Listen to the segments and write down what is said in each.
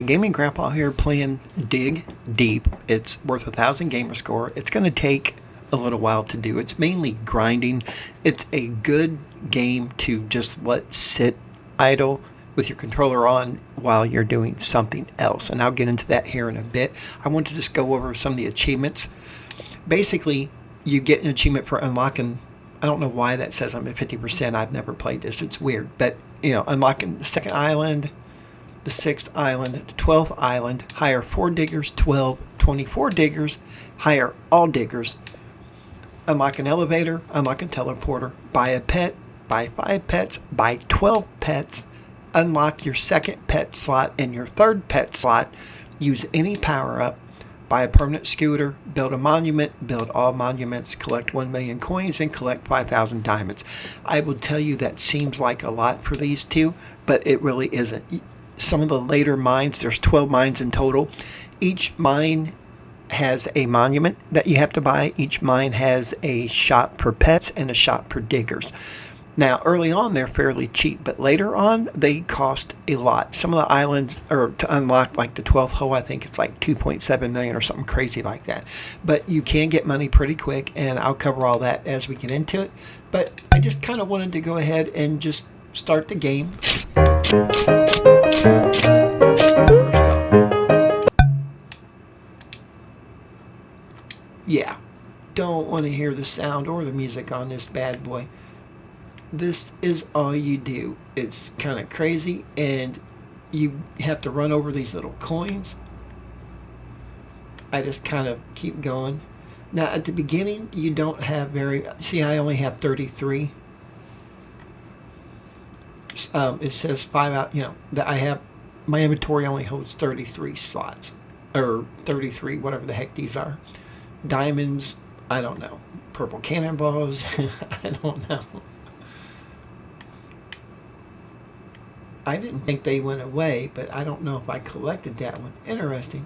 Gaming Grandpa here playing Dig Deep. It's worth 1,000 Gamerscore. It's going to take a little while to do. It's mainly grinding. It's a good game to just let sit idle with your controller on while you're doing something else. And I'll get into that here in a bit. I want to just go over some of the achievements. Basically, you get an achievement for unlocking, I don't know why that says I'm at 50%. I've never played this. It's weird. But, unlocking the second island, the 6th island, the 12th island, hire 4 diggers, 12, 24 diggers, hire all diggers, unlock an elevator, unlock a teleporter, buy a pet, buy 5 pets, buy 12 pets, unlock your second pet slot and your third pet slot, use any power-up, buy a permanent scooter, build a monument, build all monuments, collect 1 million coins, and collect 5,000 diamonds. I will tell you that seems like a lot for these two, but it really isn't. Some of the later mines, there's 12 mines in total. Each mine has a monument that you have to buy. Each mine has a shop for pets and a shop for diggers. Now, early on, they're fairly cheap, but later on, they cost a lot. Some of the islands, or to unlock like the 12th hole, I think it's like 2.7 million or something crazy like that. But you can get money pretty quick, and I'll cover all that as we get into it. But I just kind of wanted to go ahead and just start the game. Yeah, don't want to hear the sound or the music on this bad boy. This is all you do. It's kind of crazy, and you have to run over these little coins. I just kind of keep going. Now, at the beginning, you don't have see, I only have 33. It says 5 out, that I have, my inventory only holds 33 slots, or 33, whatever the heck these are. Diamonds, I don't know. Purple cannonballs, I don't know. I didn't think they went away, but I don't know if I collected that one. Interesting.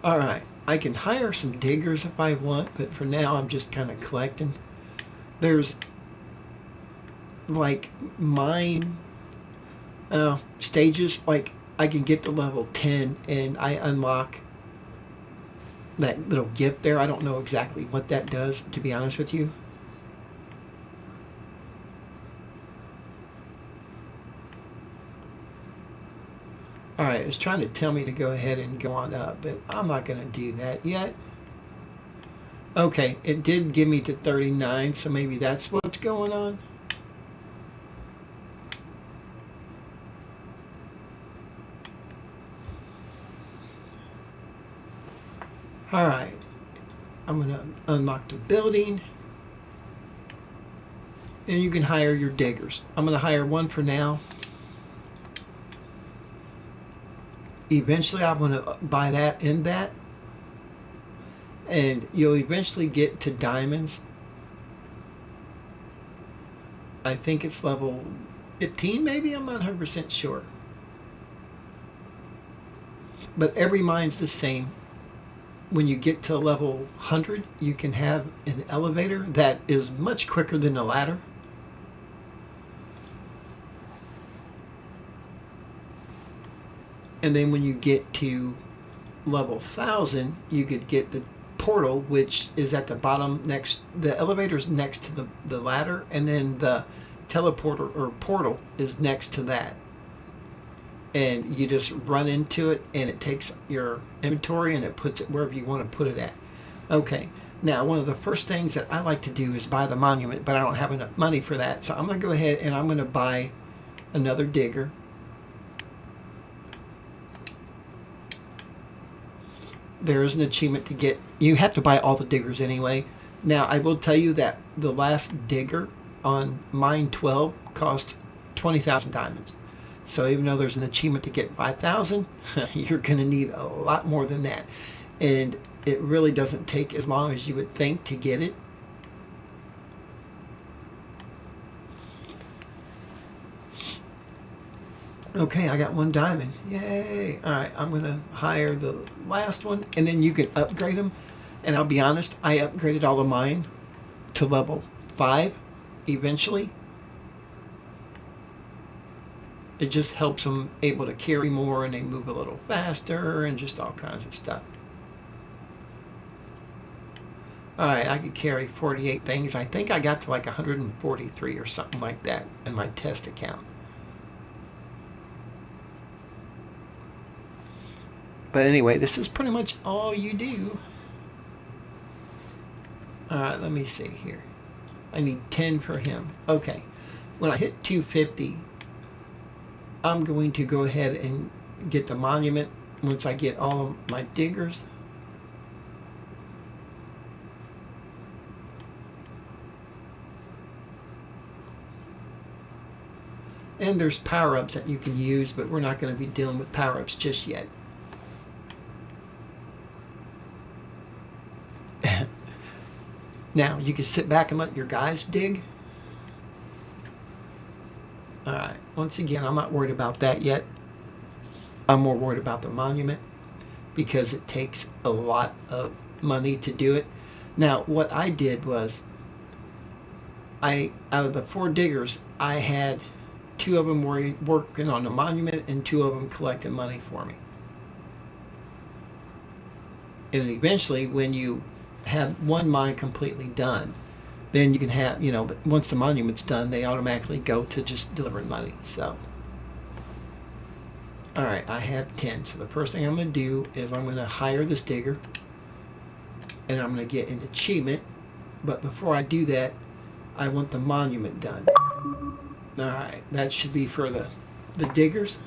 Alright, I can hire some diggers if I want, but for now I'm just kind of collecting. There's like mine stages, like I can get to level 10 and I unlock that little gift there. I don't know exactly what that does, to be honest with you. Alright, it's trying to tell me to go ahead and go on up, but I'm not going to do that yet. Okay, it did give me to 39, so maybe that's what's going on. Alright, I'm going to unlock the building. And you can hire your diggers. I'm going to hire one for now. Eventually I'm going to buy that and that. And you'll eventually get to diamonds. I think it's level 15 maybe? I'm not 100% sure. But every mine's the same. When you get to level 100, you can have an elevator that is much quicker than the ladder. And then when you get to level 1000, you could get the portal, which is at the bottom the elevator's next to the ladder, and then the teleporter or portal is next to that. And you just run into it, and it takes your inventory and it puts it wherever you want to put it at. Okay, now one of the first things that I like to do is buy the monument, but I don't have enough money for that, so I'm going to go ahead and I'm going to buy another digger. There is an achievement to get. You have to buy all the diggers anyway. Now, I will tell you that the last digger on mine 12 cost 20,000 diamonds. So even though there's an achievement to get 5,000, you're going to need a lot more than that. And it really doesn't take as long as you would think to get it. Okay, I got 1 diamond. Yay! Alright, I'm going to hire the last one, and then you can upgrade them. And I'll be honest, I upgraded all of mine to level 5 eventually. It just helps them able to carry more and they move a little faster and just all kinds of stuff. Alright, I could carry 48 things. I think I got to like 143 or something like that in my test account. But anyway, this is pretty much all you do. Alright, let me see here. I need 10 for him. Okay. When I hit 250, I'm going to go ahead and get the monument once I get all of my diggers. And there's power-ups that you can use, but we're not going to be dealing with power-ups just yet. Now, you can sit back and let your guys dig. Alright, once again, I'm not worried about that yet. I'm more worried about the monument because it takes a lot of money to do it. Now, what I did was, out of the 4 diggers, I had 2 of them were working on the monument and 2 of them collecting money for me. And eventually, when you have one mine completely done, then you can have, once the monument's done, they automatically go to just delivering money. So, alright, I have 10. So the first thing I'm going to do is I'm going to hire this digger. And I'm going to get an achievement. But before I do that, I want the monument done. Alright, that should be for the diggers.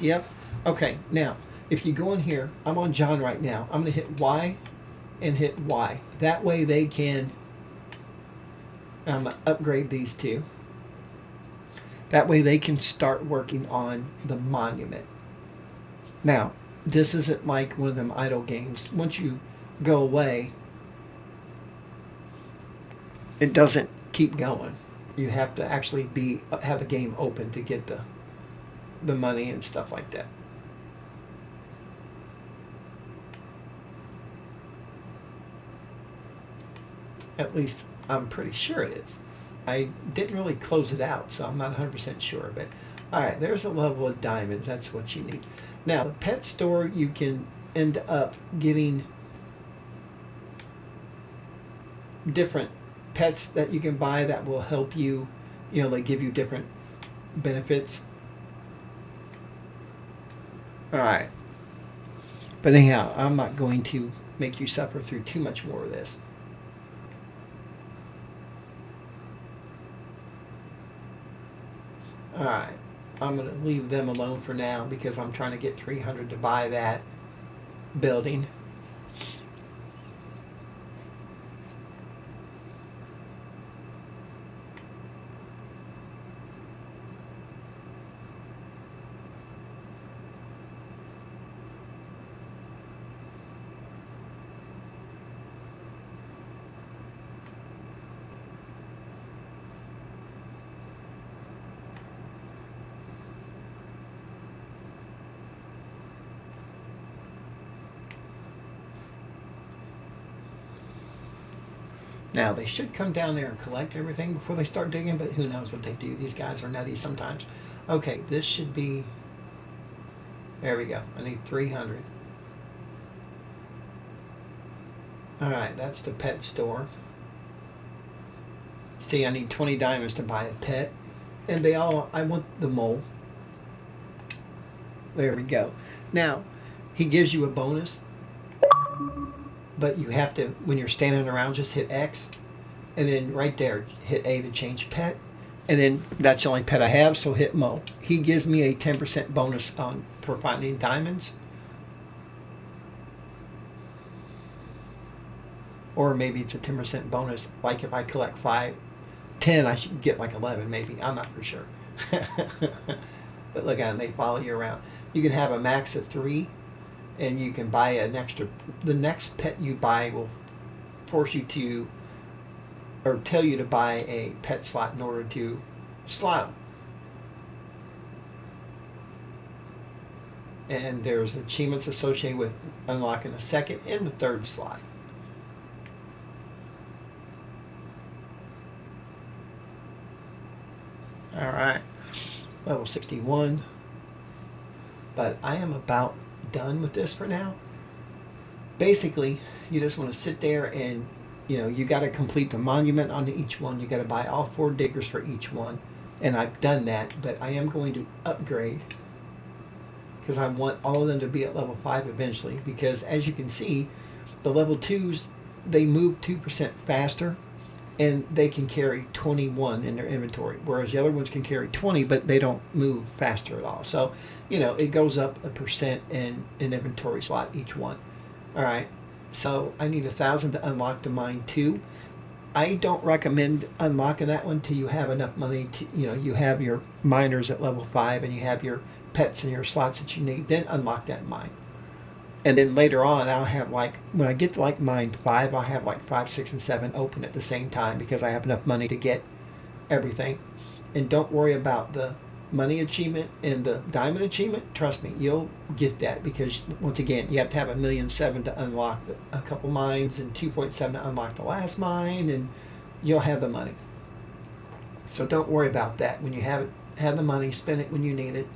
Yep. Okay, now, if you go in here, I'm on John right now. I'm going to hit Y and hit Y. That way they can, I'm going to upgrade these 2. That way they can start working on the monument. Now, this isn't like one of them idle games. Once you go away, it doesn't keep going. You have to actually have the game open to get the money and stuff like that. At least I'm pretty sure it is. I didn't really close it out, so I'm not 100% sure. But alright, there's a level of diamonds. That's what you need. Now, the pet store, you can end up getting different pets that you can buy that will help you. They give you different benefits. Alright. But anyhow, I'm not going to make you suffer through too much more of this. Alright, I'm going to leave them alone for now because I'm trying to get 300 to buy that building. Now, they should come down there and collect everything before they start digging, but who knows what they do. These guys are nutty sometimes. Okay, this should be... There we go. I need 300. Alright, that's the pet store. See, I need 20 diamonds to buy a pet. And I want the mole. There we go. Now, he gives you a bonus. But you have to, when you're standing around, just hit X. And then right there, hit A to change pet. And then that's the only pet I have, so hit Mo. He gives me a 10% bonus for finding diamonds. Or maybe it's a 10% bonus, like if I collect 10, I should get like 11 maybe. I'm not for sure. But look at them, they follow you around. You can have a max of 3. And you can buy an extra. The next pet you buy will force you to, or tell you to buy a pet slot in order to slot them. And there's achievements associated with unlocking the second and the third slot. All right, level 61. But I am about done with this for now. Basically, you just want to sit there and, you got to complete the monument on each one. You got to buy all 4 diggers for each one. And I've done that, but I am going to upgrade because I want all of them to be at level 5 eventually. Because as you can see, the level 2s, they move 2% faster and they can carry 21 in their inventory, whereas the other ones can carry 20, but they don't move faster at all. So, it goes up a percent in an inventory slot each one. All right, so I need 1,000 to unlock the mine 2. I don't recommend unlocking that one till you have enough money to, you have your miners at level 5 and you have your pets and your slots that you need. Then unlock that mine. And then later on, I'll have when I get to mine 5, I'll have 5, 6, and 7 open at the same time because I have enough money to get everything. And don't worry about the money achievement and the diamond achievement. Trust me, you'll get that because once again, you have to have 1,000,007 to unlock a couple mines and 2.7 to unlock the last mine, and you'll have the money. So don't worry about that. When you have the money, spend it when you need it.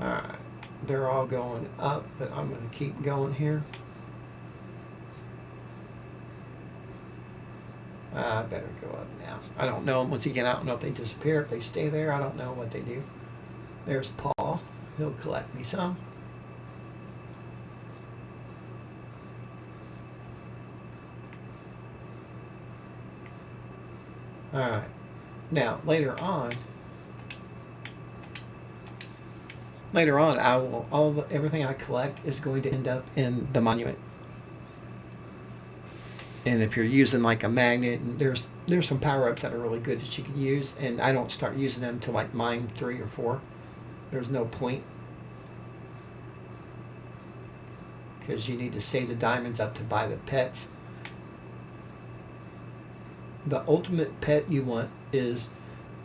Alright, they're all going up, but I'm going to keep going here. I better go up now. I don't know. Once again, I don't know if they disappear, if they stay there. I don't know what they do. There's Paul. He'll collect me some. Alright. Now, later on, I will everything I collect is going to end up in the monument. And if you're using a magnet, and there's some power-ups that are really good that you can use, and I don't start using them till mine 3 or 4. There's no point because you need to save the diamonds up to buy the pets. The ultimate pet you want is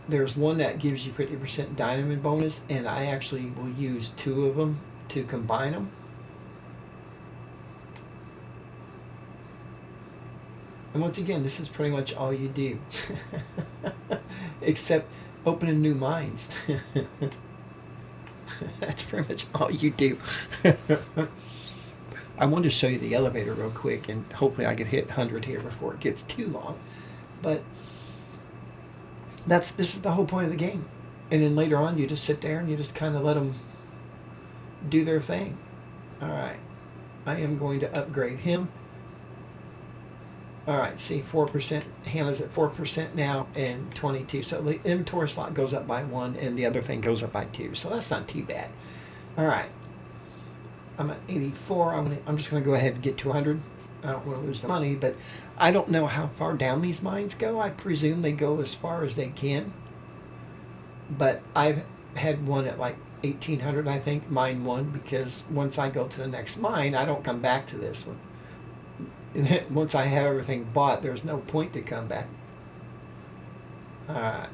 there's one that gives you 50% diamond bonus, and I actually will use 2 of them to combine them. And once again, this is pretty much all you do. Except opening new mines. That's pretty much all you do. I wanted to show you the elevator real quick, and hopefully I can hit 100 here before it gets too long. But this is the whole point of the game. And then later on, you just sit there and you just kind of let them do their thing. All right. I am going to upgrade him. All right, see, 4%. Hannah's at 4% now and 22. So the inventory slot goes up by 1 and the other thing goes up by 2. So that's not too bad. All right. I'm at 84. I'm just going to go ahead and get to 100. I don't want to lose the money, but I don't know how far down these mines go. I presume they go as far as they can. But I've had one at 1,800, I think, mine 1, because once I go to the next mine, I don't come back to this one. Once I have everything bought, there's no point to come back. All right.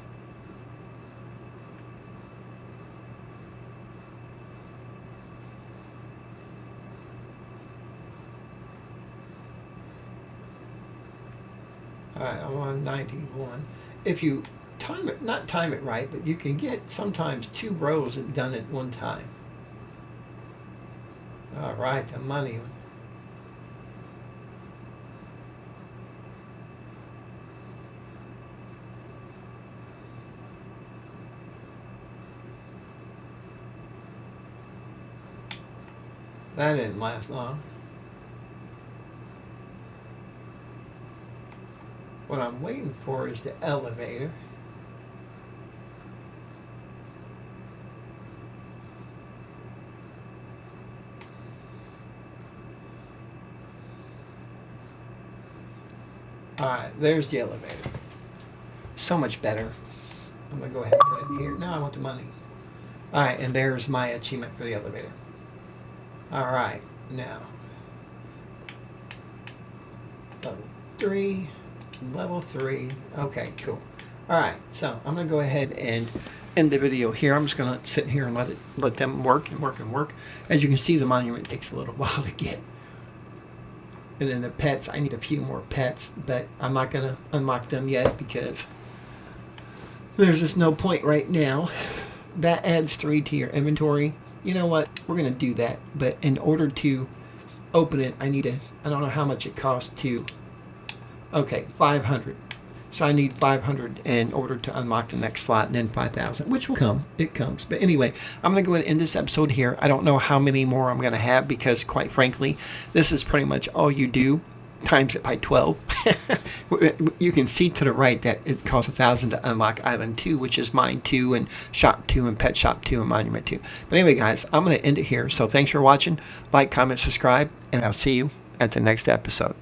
All right, I'm on 91. If you not time it right, but you can get sometimes 2 rows done at one time. All right, the money. That didn't last long. What I'm waiting for is the elevator. Alright, there's the elevator. So much better. I'm going to go ahead and put it in here. Now I want the money. Alright, and there's my achievement for the elevator. Alright, now. Level 3. Level 3. Okay, cool. Alright, so I'm going to go ahead and end the video here. I'm just going to sit here and let them work and work and work. As you can see, the monument takes a little while to get. And then the pets, I need a few more pets, but I'm not going to unlock them yet because there's just no point right now. That adds 3 to your inventory. You know what? We're going to do that, but in order to open it, I don't know how much it costs to. Okay, 500. So I need 500 in order to unlock the next slot, and then 5,000, which will come. It comes. But anyway, I'm going to go ahead and end this episode here. I don't know how many more I'm going to have because, quite frankly, this is pretty much all you do. Times it by 12. You can see to the right that it costs 1,000 to unlock Island 2, which is Mine 2 and Shop 2 and Pet Shop 2 and Monument 2. But anyway, guys, I'm going to end it here. So thanks for watching. Like, comment, subscribe, and I'll see you at the next episode.